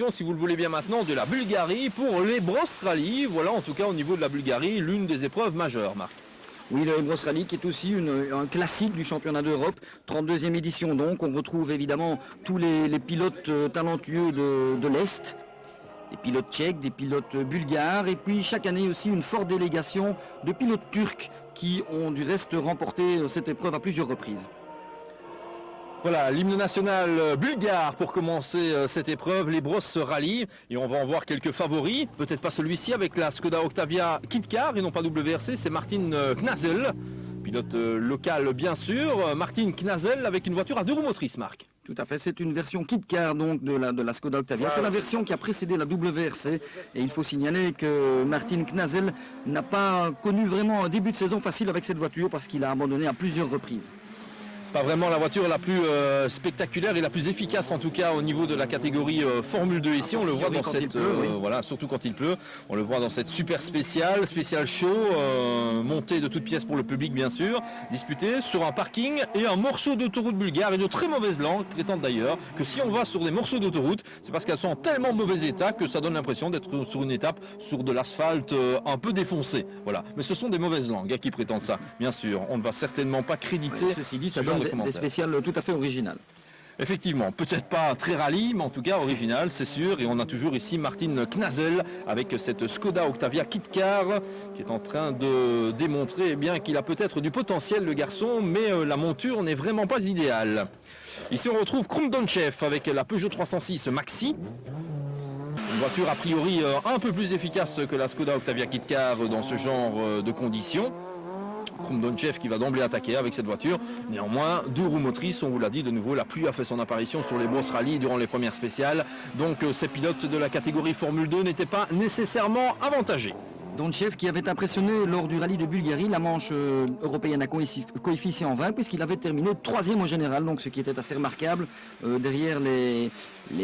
direction, si vous le voulez bien maintenant, de la Bulgarie pour l'Ebros Rally. Voilà, en tout cas, au niveau de la Bulgarie, l'une des épreuves majeures, Marc. Oui, le Ebros Rally qui est aussi un classique du championnat d'Europe, 32e édition donc. On retrouve évidemment tous les pilotes talentueux de l'Est, des pilotes tchèques, des pilotes bulgares, et puis chaque année aussi une forte délégation de pilotes turcs qui ont du reste remporté cette épreuve à plusieurs reprises. Voilà, l'hymne national bulgare pour commencer cette épreuve, l'Ebros Rally. Et on va en voir quelques favoris. Peut-être pas celui-ci avec la Skoda Octavia Kit-Car et non pas WRC, c'est Martin Knazel, pilote local bien sûr. Martin Knazel avec une voiture à 2 roues motrices, Marc. Tout à fait, c'est une version Kit-Car donc de la Skoda Octavia. C'est la version qui a précédé la WRC. Et il faut signaler que Martin Knazel n'a pas connu vraiment un début de saison facile avec cette voiture parce qu'il a abandonné à plusieurs reprises. Pas vraiment la voiture la plus spectaculaire et la plus efficace en tout cas au niveau de la catégorie Formule 2 ici. On le voit dans cette voilà, surtout quand il pleut. On le voit dans cette super spécial show montée de toutes pièces pour le public bien sûr, disputée sur un parking et un morceau d'autoroute bulgare et de très mauvaise langue prétendent d'ailleurs que si on va sur des morceaux d'autoroute, c'est parce qu'elles sont en tellement mauvais état que ça donne l'impression d'être sur une étape sur de l'asphalte un peu défoncé. Voilà, mais ce sont des mauvaises langues qui prétendent ça. Bien sûr, on ne va certainement pas créditer. Oui, ceci dit, ça donne des spéciales tout à fait originales. Effectivement, peut-être pas très rallye, mais en tout cas original, c'est sûr. Et on a toujours ici Martin Knazel avec cette Skoda Octavia Kit-Car qui est en train de démontrer qu'il a peut-être du potentiel, le garçon, mais la monture n'est vraiment pas idéale. Ici, on retrouve Krumdonchev avec la Peugeot 306 Maxi. Une voiture a priori un peu plus efficace que la Skoda Octavia Kit-Car dans ce genre de conditions. Krumdonchev qui va d'emblée attaquer avec cette voiture. Néanmoins, 2 roues motrices, on vous l'a dit de nouveau, la pluie a fait son apparition sur les Ebros Rally durant les premières spéciales. Donc ces pilotes de la catégorie Formule 2 n'étaient pas nécessairement avantagés. Donchev qui avait impressionné lors du rallye de Bulgarie, la manche européenne à coefficient 20, puisqu'il avait terminé 3e au général, donc ce qui était assez remarquable derrière les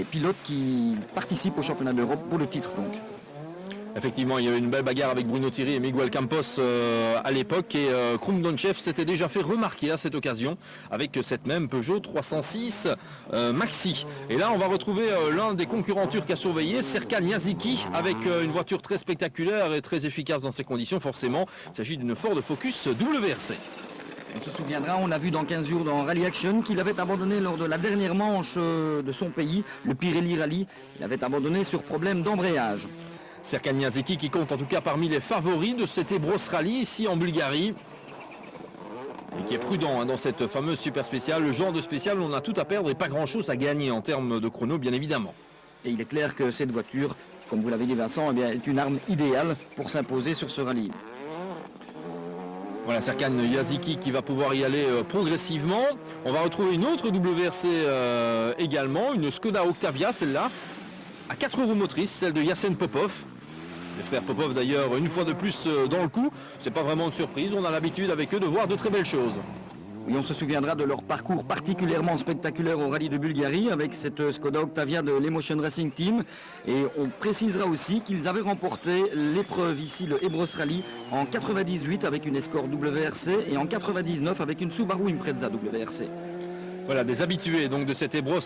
pilotes qui participent au championnat d'Europe pour le titre donc. Effectivement, il y avait une belle bagarre avec Bruno Thierry et Miguel Campos à l'époque et Krumdonchev s'était déjà fait remarquer à cette occasion avec cette même Peugeot 306 Maxi. Et là, on va retrouver l'un des concurrents turcs à surveiller, Serkan Yaziki, avec une voiture très spectaculaire et très efficace dans ces conditions, forcément. Il s'agit d'une Ford Focus WRC. On se souviendra, on l'a vu dans 15 jours dans Rally Action, qu'il avait abandonné lors de la dernière manche de son pays, le Pirelli Rally. Il avait abandonné sur problème d'embrayage. Serkan Yaziki qui compte en tout cas parmi les favoris de cet Ebros Rally ici en Bulgarie. Et qui est prudent dans cette fameuse super spéciale. Le genre de spécial où on a tout à perdre et pas grand chose à gagner en termes de chrono bien évidemment. Et il est clair que cette voiture, comme vous l'avez dit Vincent, est une arme idéale pour s'imposer sur ce rallye. Voilà Serkan Yaziki qui va pouvoir y aller progressivement. On va retrouver une autre WRC également, une Skoda Octavia, celle-là, à 4 roues motrices, celle de Yassen Popov. Les frères Popov d'ailleurs une fois de plus dans le coup, c'est pas vraiment une surprise, on a l'habitude avec eux de voir de très belles choses. Oui, on se souviendra de leur parcours particulièrement spectaculaire au rallye de Bulgarie avec cette Skoda Octavia de l'Emotion Racing Team. Et on précisera aussi qu'ils avaient remporté l'épreuve ici, le Ebros Rally, en 98 avec une Escort WRC et en 99 avec une Subaru Impreza WRC. Voilà, des habitués donc de cet Ebros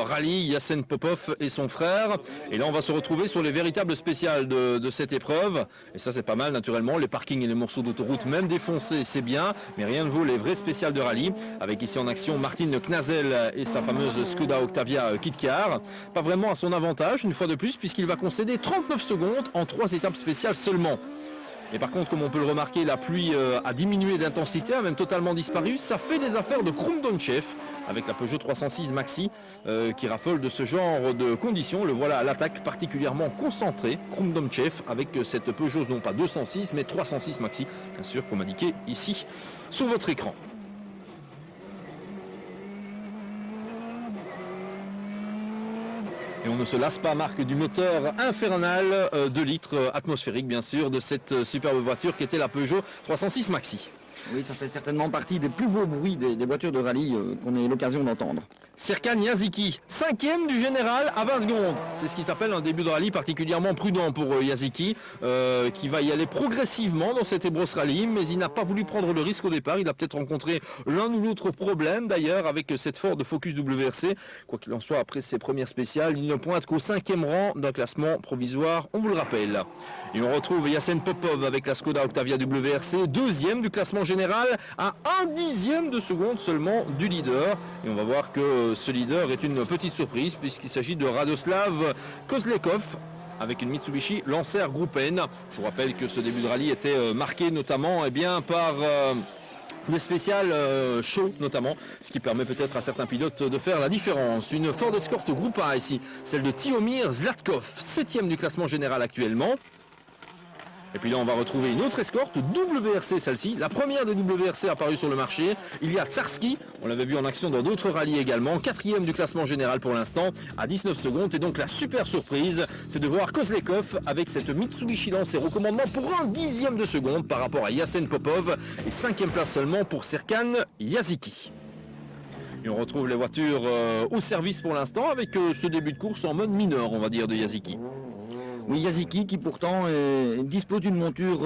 Rally, Yassen Popov et son frère. Et là, on va se retrouver sur les véritables spéciales de cette épreuve. Et ça, c'est pas mal, naturellement. Les parkings et les morceaux d'autoroute, même défoncés, c'est bien. Mais rien ne vaut les vrais spéciales de rallye. Avec ici en action Martin Knazel et sa fameuse Skoda Octavia Kit-Car. Pas vraiment à son avantage, une fois de plus, puisqu'il va concéder 39 secondes en 3 étapes spéciales seulement. Et par contre, comme on peut le remarquer, la pluie a diminué d'intensité, a même totalement disparu. Ça fait les affaires de Krumdonchev avec la Peugeot 306 Maxi qui raffole de ce genre de conditions. Le voilà à l'attaque particulièrement concentré, Krumdonchev, avec cette Peugeot non pas 206 mais 306 Maxi, bien sûr, comme indiqué ici sur votre écran. Et on ne se lasse pas, Marc, du moteur infernal 2 litres atmosphérique, bien sûr, de cette superbe voiture qui était la Peugeot 306 Maxi. Oui, ça fait certainement partie des plus beaux bruits des voitures de rallye qu'on ait l'occasion d'entendre. Serkan Yaziki, 5e du général à 20 secondes. C'est ce qui s'appelle un début de rallye particulièrement prudent pour Yaziki, qui va y aller progressivement dans cette Ebros Rally, mais il n'a pas voulu prendre le risque au départ. Il a peut-être rencontré l'un ou l'autre problème d'ailleurs avec cette Ford Focus WRC. Quoi qu'il en soit, après ses premières spéciales, il ne pointe qu'au 5e rang d'un classement provisoire, on vous le rappelle. Et on retrouve Yassen Popov avec la Skoda Octavia WRC, 2e du classement général, à 1/10 de seconde seulement du leader. Et on va voir que ce leader est une petite surprise puisqu'il s'agit de Radoslav Kozlekov avec une Mitsubishi Lancer Groupe N. Je vous rappelle que ce début de rallye était marqué notamment par des spéciales chauds notamment, ce qui permet peut-être à certains pilotes de faire la différence. Une Ford Escort Groupe A ici, celle de Tihomir Zlatkov, 7e du classement général actuellement. Et puis là, on va retrouver une autre escorte, WRC celle-ci, la première des WRC apparue sur le marché. Il y a Tsarski, on l'avait vu en action dans d'autres rallyes également, 4e du classement général pour l'instant, à 19 secondes. Et donc la super surprise, c'est de voir Kozlekov avec cette Mitsubishi Lancer au commandement pour 1/10 de seconde par rapport à Yassen Popov. Et 5e place seulement pour Serkan Yaziki. Et on retrouve les voitures au service pour l'instant avec ce début de course en mode mineur, on va dire, de Yaziki. Oui, Yaziki qui pourtant dispose d'une monture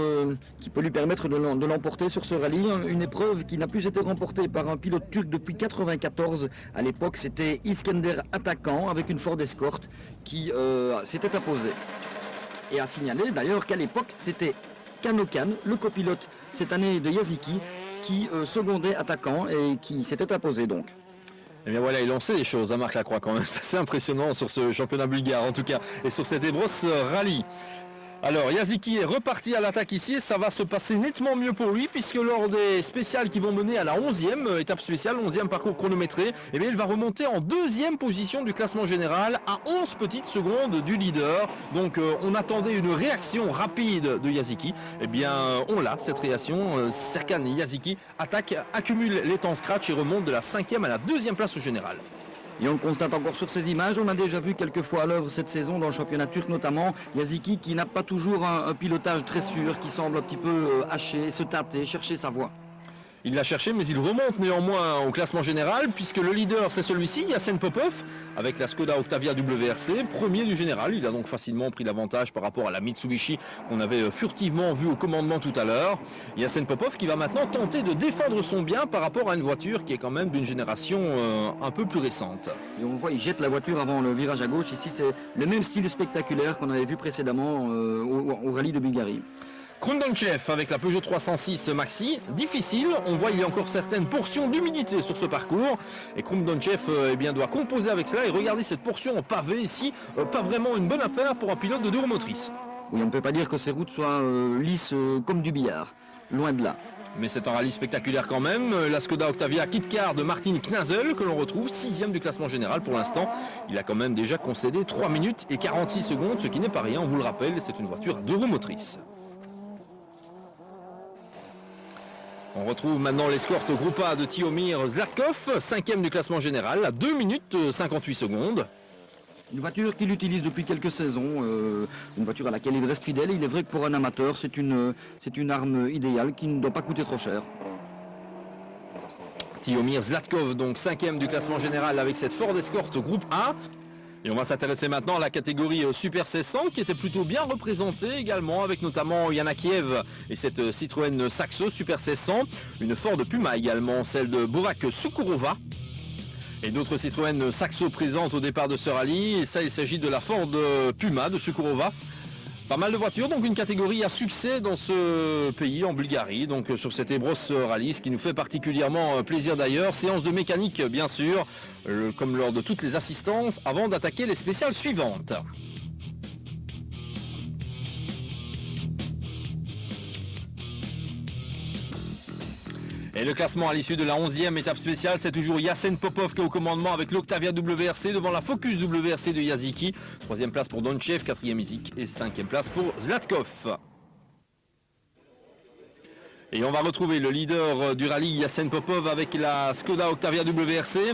qui peut lui permettre de l'emporter sur ce rallye. Une épreuve qui n'a plus été remportée par un pilote turc depuis 1994. À l'époque, c'était Iskender Atakan avec une Ford Escort qui s'était apposé. Et à signaler d'ailleurs qu'à l'époque, c'était Kanokan, le copilote cette année de Yaziki, qui secondait Atakan et qui s'était apposé donc. Et bien voilà, il lançait des choses à Marc Lacroix quand même, c'est assez impressionnant sur ce championnat bulgare en tout cas, et sur cette Ebros Rally. Alors Yaziki est reparti à l'attaque ici et ça va se passer nettement mieux pour lui puisque lors des spéciales qui vont mener à la 11e étape spéciale, 11e parcours chronométré, et bien il va remonter en 2e position du classement général à 11 petites secondes du leader. Donc on attendait une réaction rapide de Yaziki, et bien on l'a cette réaction. Serkan Yaziki attaque, accumule les temps scratch et remonte de la 5e à la 2e place au général. Et on le constate encore sur ces images, on a déjà vu quelques fois à l'œuvre cette saison dans le championnat turc notamment, Yaziki qui n'a pas toujours un pilotage très sûr, qui semble un petit peu haché, se tâter, chercher sa voie. Il l'a cherché mais il remonte néanmoins au classement général puisque le leader c'est celui-ci, Yassen Popov, avec la Skoda Octavia WRC, premier du général. Il a donc facilement pris l'avantage par rapport à la Mitsubishi qu'on avait furtivement vu au commandement tout à l'heure. Yassen Popov qui va maintenant tenter de défendre son bien par rapport à une voiture qui est quand même d'une génération un peu plus récente. Et on voit il jette la voiture avant le virage à gauche. Ici c'est le même style spectaculaire qu'on avait vu précédemment au rallye de Bulgarie. Krumdonchev avec la Peugeot 306 Maxi, difficile, on voit il y a encore certaines portions d'humidité sur ce parcours et Krumdonchev doit composer avec cela et regardez cette portion en pavé ici, pas vraiment une bonne affaire pour un pilote de deux roues motrices. Oui, on ne peut pas dire que ces routes soient lisses comme du billard, loin de là. Mais c'est un rallye spectaculaire quand même, la Skoda Octavia Kitcar de Martin Knazel que l'on retrouve 6e du classement général pour l'instant. Il a quand même déjà concédé 3 minutes et 46 secondes, ce qui n'est pas rien, on vous le rappelle, c'est une voiture à deux roues motrices. On retrouve maintenant l'escorte groupe A de Tihomir Zlatkov, 5e du classement général, à 2 minutes 58 secondes. Une voiture qu'il utilise depuis quelques saisons, une voiture à laquelle il reste fidèle. Il est vrai que pour un amateur, c'est une arme idéale qui ne doit pas coûter trop cher. Tihomir Zlatkov, donc 5e du classement général avec cette Ford Escort groupe A. Et on va s'intéresser maintenant à la catégorie Super 600 qui était plutôt bien représentée également avec notamment Yanakiev et cette Citroën Saxo Super 600, une Ford Puma également, celle de Burak Sukurova et d'autres Citroën Saxo présentes au départ de ce rallye. Et ça, il s'agit de la Ford Puma de Sukurova. Pas mal de voitures, donc une catégorie à succès dans ce pays, en Bulgarie, donc sur cette Ebros Rally, ce qui nous fait particulièrement plaisir d'ailleurs. Séance de mécanique, bien sûr, comme lors de toutes les assistances, avant d'attaquer les spéciales suivantes. Et le classement à l'issue de la 11e étape spéciale, c'est toujours Yassen Popov qui est au commandement avec l'Octavia WRC devant la Focus WRC de Yaziki. 3e place pour Donchev, 4e Izik et 5e place pour Zlatkov. Et on va retrouver le leader du rallye, Yassen Popov, avec la Skoda Octavia WRC.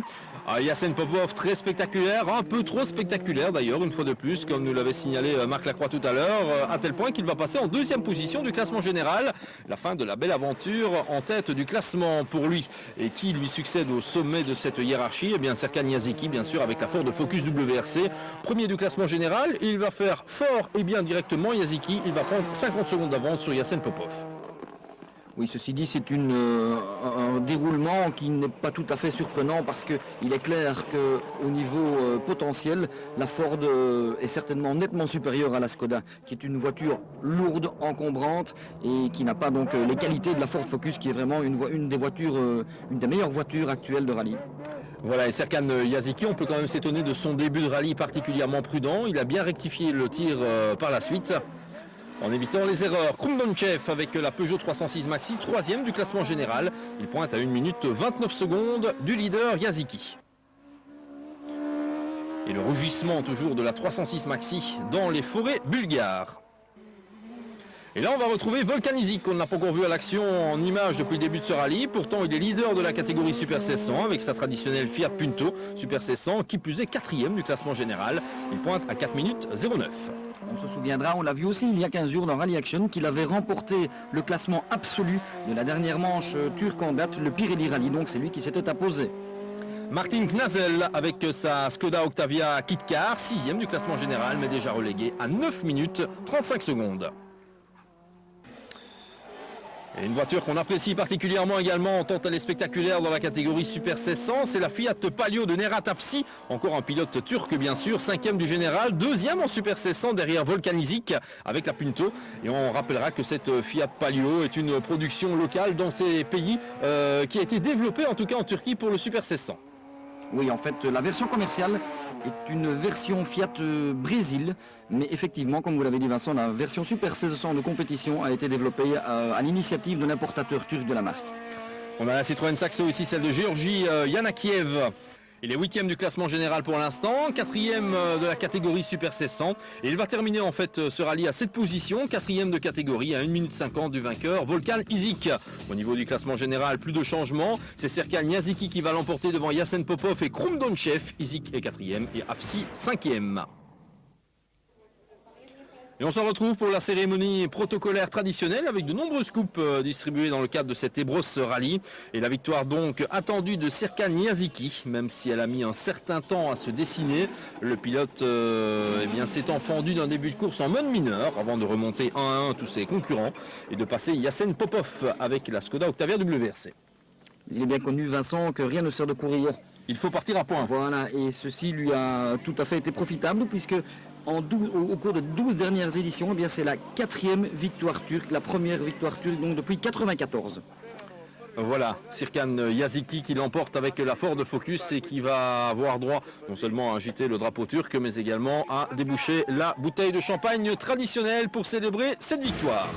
Yassen Popov, très spectaculaire, un peu trop spectaculaire d'ailleurs, une fois de plus, comme nous l'avait signalé Marc Lacroix tout à l'heure, à tel point qu'il va passer en deuxième position du classement général. La fin de la belle aventure en tête du classement pour lui. Et qui lui succède au sommet de cette hiérarchie? Eh bien, Serkan Yaziki, bien sûr, avec la Ford Focus WRC. Premier du classement général, il va faire fort et bien directement. Yaziki, il va prendre 50 secondes d'avance sur Yassen Popov. Oui, ceci dit, c'est un déroulement qui n'est pas tout à fait surprenant parce qu'il est clair qu'au niveau potentiel, la Ford est certainement nettement supérieure à la Skoda, qui est une voiture lourde, encombrante et qui n'a pas donc les qualités de la Ford Focus, qui est vraiment une des meilleures voitures actuelles de rallye. Voilà, et Serkan Yaziki, on peut quand même s'étonner de son début de rallye particulièrement prudent. Il a bien rectifié le tir par la suite, en évitant les erreurs. Krumdonchev avec la Peugeot 306 Maxi, troisième du classement général. Il pointe à 1 minute 29 secondes du leader Yaziki. Et le rougissement toujours de la 306 Maxi dans les forêts bulgares. Et là, on va retrouver Volkan Izik, qu'on n'a pas encore vu à l'action en image depuis le début de ce rallye. Pourtant, il est leader de la catégorie Super 1600 avec sa traditionnelle Fiat Punto Super 1600, qui plus est quatrième du classement général. Il pointe à 4 minutes 09. On se souviendra, on l'a vu aussi il y a 15 jours dans Rally Action, qu'il avait remporté le classement absolu de la dernière manche turque en date, le Pirelli Rally. Donc c'est lui qui s'était apposé. Martin Knazel avec sa Skoda Octavia Kit-Car, sixième du classement général, mais déjà relégué à 9 minutes 35 secondes. Et une voiture qu'on apprécie particulièrement également tant elle est spectaculaire dans la catégorie Super 1600, c'est la Fiat Palio de Nerat Afsi, encore un pilote turc bien sûr, cinquième du général, deuxième en Super 1600 derrière Volkan Izik avec la Punto. Et on rappellera que cette Fiat Palio est une production locale dans ces pays qui a été développée en tout cas en Turquie pour le Super 1600. Oui, en fait, la version commerciale est une version Fiat Brésil, mais effectivement, comme vous l'avez dit Vincent, la version Super 1600 de compétition a été développée à l'initiative d'un importateur turc de la marque. On a la Citroën Saxo ici, celle de Géorgie Yanakiev. Il est 8e du classement général pour l'instant, 4e de la catégorie Super 1600. Et il va terminer en fait ce rallye à cette position, 4e de catégorie à 1 minute 50 du vainqueur, Volkan Izik. Au niveau du classement général, plus de changements. C'est Serkan Yaziki qui va l'emporter devant Yassen Popov et Krumdonchev. Izik est 4e et Afsi 5e. Et on se retrouve pour la cérémonie protocolaire traditionnelle avec de nombreuses coupes distribuées dans le cadre de cet Ebros Rallye. Et la victoire donc attendue de Serkan Yaziki, même si elle a mis un certain temps à se dessiner. Le pilote s'étant fendu d'un début de course en mode mineur avant de remonter 1 à 1 tous ses concurrents et de passer Yassen Popov avec la Skoda Octavia WRC. Il est bien connu Vincent que rien ne sert de courir. Il faut partir à point. Voilà, et ceci lui a tout à fait été profitable puisque au cours de 12 dernières éditions, eh bien c'est la 4e victoire turque, la première victoire turque donc depuis 1994. Voilà, Serkan Yaziki qui l'emporte avec la Ford Focus et qui va avoir droit non seulement à agiter le drapeau turc mais également à déboucher la bouteille de champagne traditionnelle pour célébrer cette victoire.